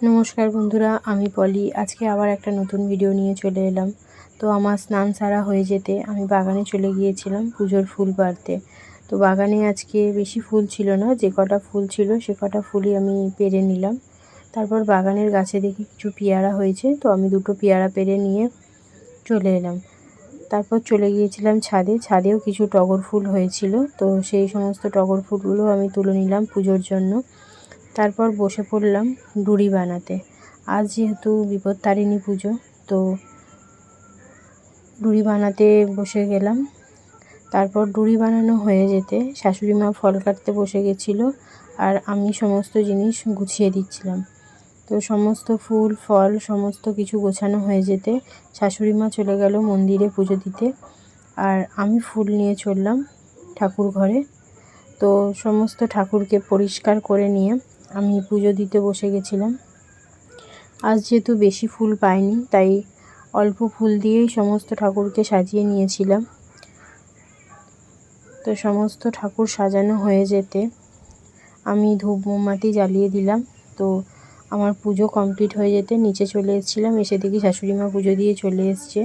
নমস্কার বন্ধুরা, আমি পলি। আজকে আবার একটা নতুন ভিডিও নিয়ে চলে এলাম। তো আমার স্নান সারা হয়ে যেতে আমি বাগানে চলে গিয়েছিলাম পুজোর ফুল পাড়তে। তো বাগানে আজকে বেশি ফুল ছিল না, যে কটা ফুল ছিল সে কটা ফুলই আমি পেরে নিলাম। তারপর বাগানের গাছে দেখি কিছু পেয়ারা হয়েছে, তো আমি দুটো পেয়ারা পেরে নিয়ে চলে এলাম। তারপর চলে গিয়েছিলাম ছাদেও কিছু টগর ফুল হয়েছিল, তো সেই সমস্ত টগর ফুলগুলো আমি তুলে নিলাম পুজোর জন্য। তারপর বসে পড়লাম ডুরি বানাতে। আজ যেহেতু বিপত্তারিণী পুজো, তো ডুরি বানাতে বসে গেলাম। তারপর ডুরি বানানো হয়ে যেতে শাশুড়ি মা ফল কাটতে বসে গেছিলো, আর আমি সমস্ত জিনিস গুছিয়ে দিচ্ছিলাম। তো সমস্ত ফুল ফল সমস্ত কিছু গোছানো হয়ে যেতে শাশুড়ি মা চলে গেল মন্দিরে পুজো দিতে, আর আমি ফুল নিয়ে চললাম ঠাকুর ঘরে। তো সমস্ত ঠাকুরকে পরিষ্কার করে নিয়ে আমি পুজো দিতে বসে গেছিলাম। আজ যেহেতু বেশি ফুল পাইনি, তাই অল্প ফুল দিয়েই সমস্ত ঠাকুরকে সাজিয়ে নিয়েছিলাম। তো সমস্ত ঠাকুর সাজানো হয়ে যেতে আমি ধূপ মোমবাতি জ্বালিয়ে দিলাম। তো আমার পুজো কমপ্লিট হয়ে যেতে নিচে চলে এসেছিলাম, এসে দেখি শাশুড়ি মা পুজো দিয়ে চলে এসছে।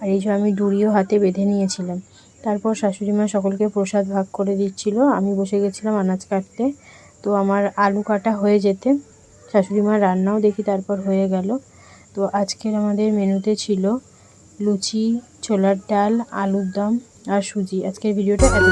আর এই যে আমি ডুরিও হাতে বেঁধে নিয়েছিলাম। তারপর শাশুড়ি মা সকলকে প্রসাদ ভাগ করে দিচ্ছিল, আমি বসে গেছিলাম আনাজ কাটতে। তো আমার আলু কাটা হয়ে যেতে শাশুড়ি মার রান্নাও দেখি তারপর হয়ে গেল। তো আজকের আমাদের মেনুতে ছিল লুচি, ছোলার ডাল, আলুর দম আর সুজি। আজকের ভিডিওটা এত